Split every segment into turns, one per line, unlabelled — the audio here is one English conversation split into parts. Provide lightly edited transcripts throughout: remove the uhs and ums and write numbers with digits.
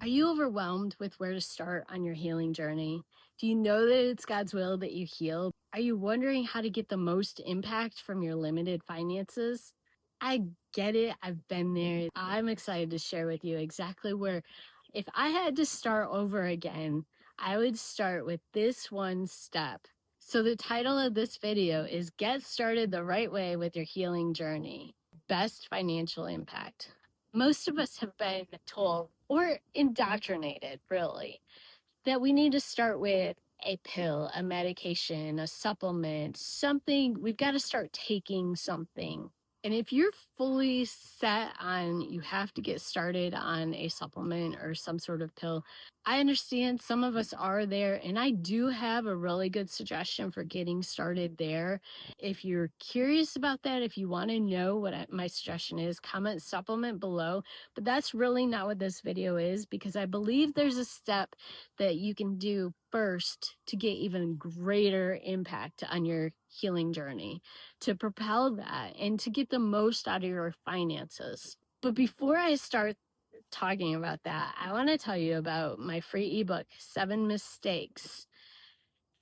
Are you overwhelmed with where to start on your healing journey? Do you know that it's God's will that you heal? Are you wondering how to get the most impact from your limited finances? I get it. I've been there. I'm excited to share with you exactly where, if I had to start over again, I would start with this one step. So the title of this video is Get Started the Right Way with Your Healing Journey. Best financial impact. Most of us have been told or indoctrinated, really, that we need to start with a pill, a medication, a supplement, something. We've got to start taking something. And if you're fully set on you have to get started on a supplement or some sort of pill, I understand some of us are there, and I do have a really good suggestion for getting started there. If you're curious about that, if you want to know what my suggestion is, comment supplement below. But that's really not what this video is, because I believe there's a step that you can do first to get even greater impact on your healing journey, to propel that and to get the most out of your finances. But before I start talking about that, I want to tell you about my free ebook, 7 Mistakes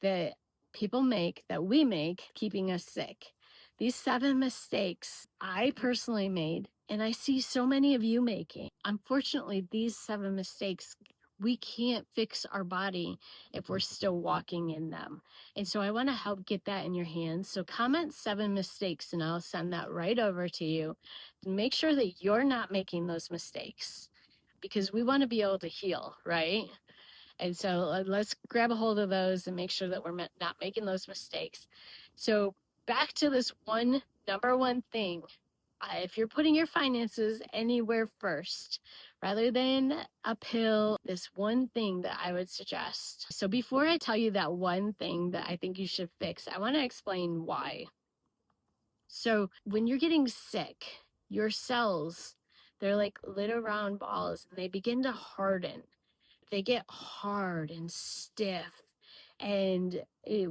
That People Make, that we make, keeping us sick. These 7 mistakes I personally made, and I see so many of you making. Unfortunately, these 7 mistakes, we can't fix our body if we're still walking in them. And so I want to help get that in your hands. So comment 7 mistakes and I'll send that right over to you. Make sure that you're not making those mistakes, because we want to be able to heal, right? And so let's grab a hold of those and make sure that we're not making those mistakes. So back to this number one thing. If you're putting your finances anywhere first, rather than a pill, this one thing that I would suggest. So before I tell you that one thing that I think you should fix, I want to explain why. So when you're getting sick, your cells, they're like little round balls, and they begin to harden. They get hard and stiff. And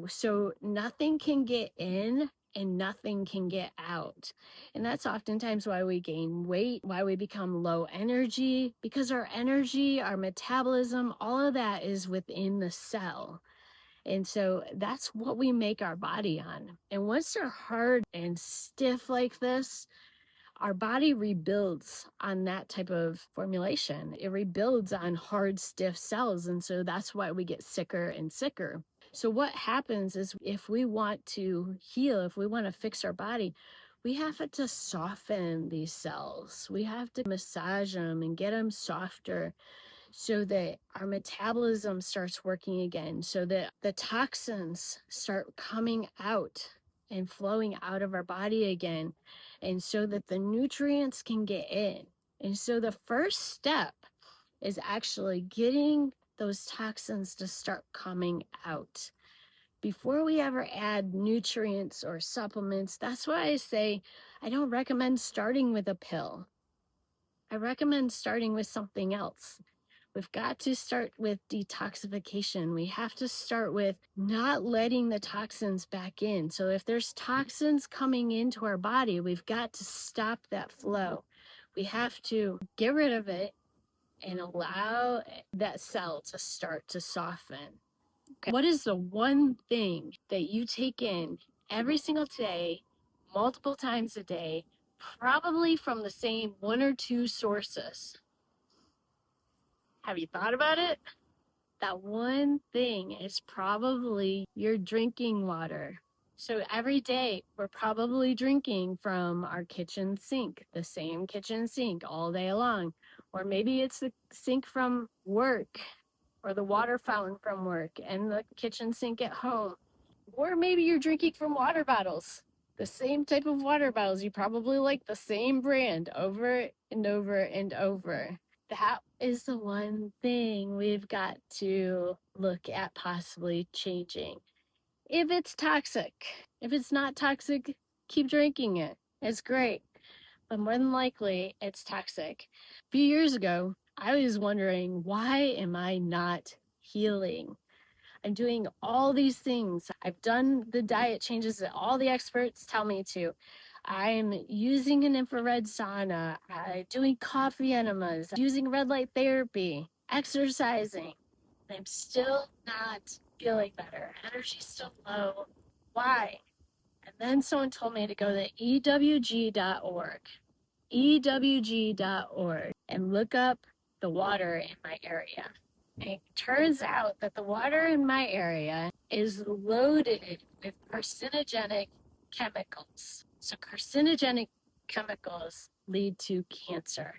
so nothing can get in and nothing can get out. And that's oftentimes why we gain weight, why we become low energy, because our energy, our metabolism, all of that is within the cell. And so that's what we make our body on. And once they're hard and stiff like this, our body rebuilds on that type of formulation. It rebuilds on hard, stiff cells. And so that's why we get sicker and sicker. So what happens is, if we want to heal, if we want to fix our body, we have to soften these cells. We have to massage them and get them softer so that our metabolism starts working again, so that the toxins start coming out and flowing out of our body again, and so that the nutrients can get in. And so the first step is actually getting those toxins to start coming out before we ever add nutrients or supplements. That's why I say I don't recommend starting with a pill. I recommend starting with something else. We've got to start with detoxification. We have to start with not letting the toxins back in. So if there's toxins coming into our body, we've got to stop that flow. We have to get rid of it and allow that cell to start to soften. Okay. What is the one thing that you take in every single day, multiple times a day, probably from the same 1 or 2 sources? Have you thought about it? That one thing is probably your drinking water. So every day we're probably drinking from our kitchen sink, the same kitchen sink all day long. Or maybe it's the sink from work, or the water fountain from work and the kitchen sink at home. Or maybe you're drinking from water bottles, the same type of water bottles. You probably like the same brand over and over and over. That is the one thing we've got to look at possibly changing. If it's toxic, if it's not toxic, keep drinking it. It's great. But more than likely, it's toxic. A few years ago, I was wondering, why am I not healing? I'm doing all these things. I've done the diet changes that all the experts tell me to. I'm using an infrared sauna, doing coffee enemas, using red light therapy. exercising. I'm still not feeling better. Energy's still low. Why? And then someone told me to go to ewg.org, ewg.org, and look up the water in my area. And it turns out that the water in my area is loaded with carcinogenic chemicals. So carcinogenic chemicals lead to cancer.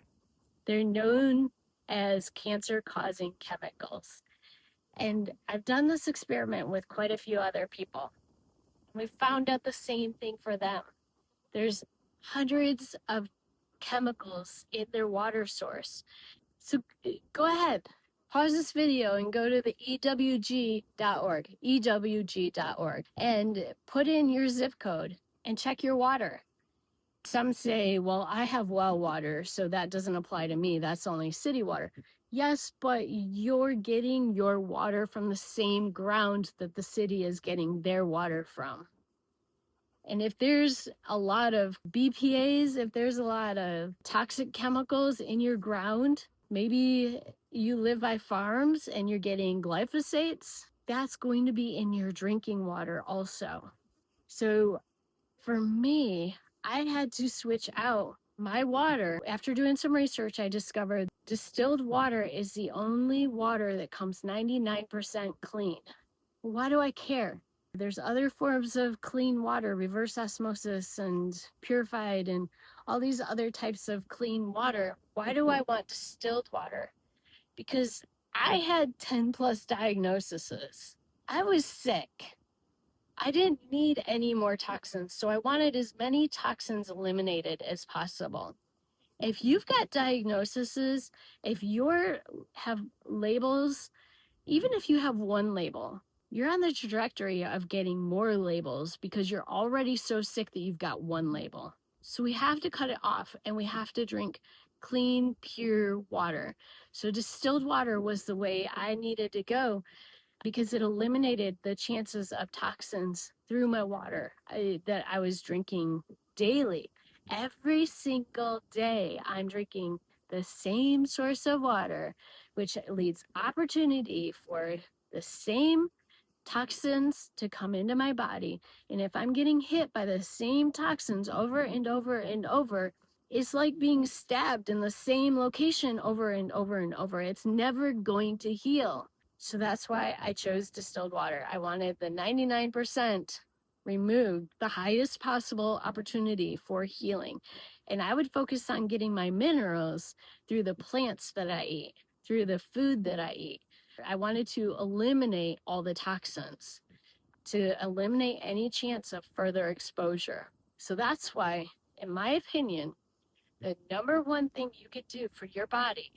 They're known as cancer-causing chemicals. And I've done this experiment with quite a few other people. We found out the same thing for them. There's hundreds of chemicals in their water source. So go ahead, pause this video and go to the ewg.org, ewg.org, and put in your zip code and check your water. Some say, well, I have well water, so that doesn't apply to me. That's only city water. Yes, but you're getting your water from the same ground that the city is getting their water from. And if there's a lot of BPAs, if there's a lot of toxic chemicals in your ground, maybe you live by farms and you're getting glyphosates, that's going to be in your drinking water also. So for me, I had to switch out my water. After doing some research, I discovered distilled water is the only water that comes 99% clean. Why do I care? There's other forms of clean water, reverse osmosis and purified and all these other types of clean water. Why do I want distilled water? Because I had 10 plus diagnoses. I was sick. I didn't need any more toxins, so I wanted as many toxins eliminated as possible. If you've got diagnoses, if you have labels, even if you have one label, you're on the trajectory of getting more labels because you're already so sick that you've got one label. So we have to cut it off and we have to drink clean, pure water. So distilled water was the way I needed to go because it eliminated the chances of toxins through my water that I was drinking daily. Every single day, I'm drinking the same source of water, which leads opportunity for the same toxins to come into my body. And if I'm getting hit by the same toxins over and over and over, it's like being stabbed in the same location over and over and over. It's never going to heal. So that's why I chose distilled water. I wanted the 99% removed, the highest possible opportunity for healing. And I would focus on getting my minerals through the plants that I eat, through the food that I eat. I wanted to eliminate all the toxins, to eliminate any chance of further exposure. So that's why, in my opinion, the number one thing you could do for your body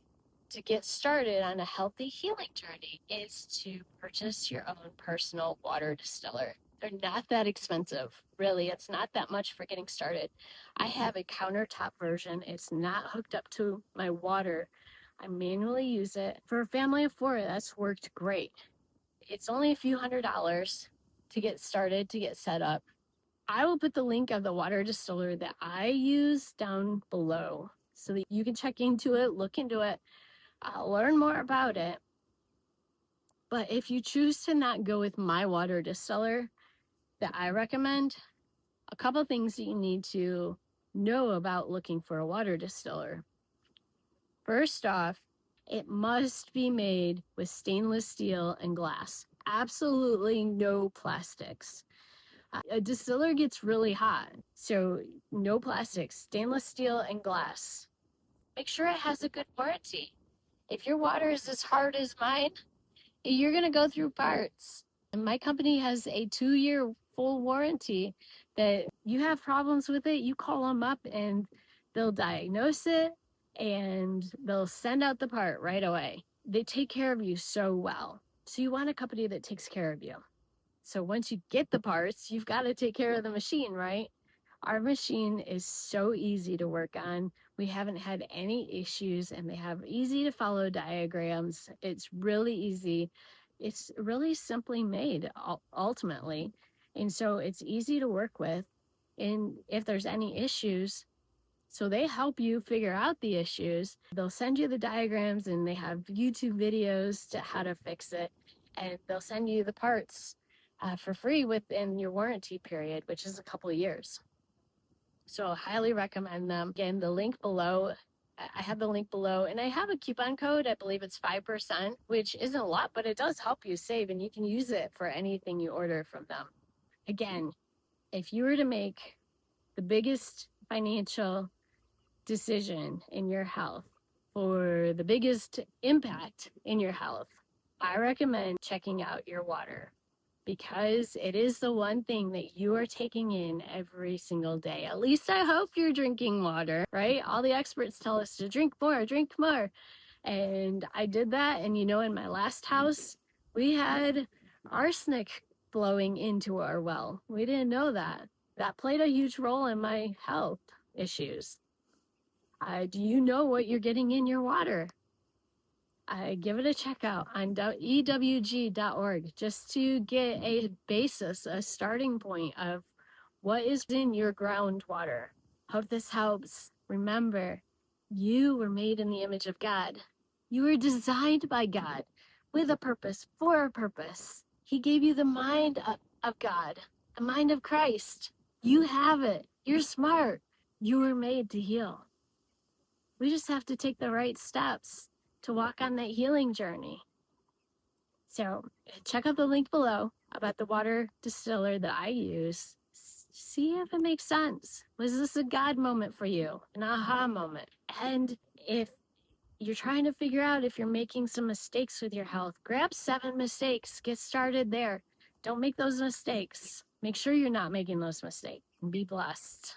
to get started on a healthy healing journey is to purchase your own personal water distiller. They're not that expensive, really. It's not that much for getting started. I have a countertop version. It's not hooked up to my water. I manually use it. For a family of four, that's worked great. It's only a few $100s to get started, to get set up. I will put the link of the water distiller that I use down below so that you can check into it, look into it, learn more about it. But if you choose to not go with my water distiller that I recommend, a couple of things that you need to know about looking for a water distiller. First off, it must be made with stainless steel and glass. Absolutely no plastics. A distiller gets really hot, so no plastics, stainless steel and glass. Make sure it has a good warranty. If your water is as hard as mine, you're going to go through parts. And my company has a 2-year full warranty that you have problems with it, you call them up and they'll diagnose it and they'll send out the part right away. They take care of you so well. So you want a company that takes care of you. So once you get the parts, you've got to take care of the machine, right? Our machine is so easy to work on. We haven't had any issues and they have easy to follow diagrams. It's really easy. It's really simply made ultimately. And so it's easy to work with. And if there's any issues, So they help you figure out the issues. They'll send you the diagrams and they have YouTube videos to how to fix it. And they'll send you the parts for free within your warranty period, which is a couple of years. So I highly recommend them. Again, the link below, I have the link below, and I have a coupon code. I believe it's 5%, which isn't a lot, but it does help you save, and you can use it for anything you order from them. Again, if you were to make the biggest financial decision in your health for the biggest impact in your health, I recommend checking out your water, because it is the one thing that you are taking in every single day. At least I hope you're drinking water, right? All the experts tell us to drink more, drink more. And I did that. And in my last house, we had arsenic flowing into our well. We didn't know that. That played a huge role in my health issues. Do you know what you're getting in your water? Give it a check out on ewg.org just to get a basis, a starting point of what is in your groundwater. Hope this helps. Remember, you were made in the image of God. You were designed by God with a purpose, for a purpose. He gave you the mind of God, the mind of Christ. You have it. You're smart. You were made to heal. We just have to take the right steps to walk on that healing journey. So check out the link below about the water distiller that I use. See if it makes sense. Was this a God moment for you? An aha moment? And if you're trying to figure out if you're making some mistakes with your health, grab 7 mistakes. Get started there. Don't make those mistakes. Make sure you're not making those mistakes. Be blessed.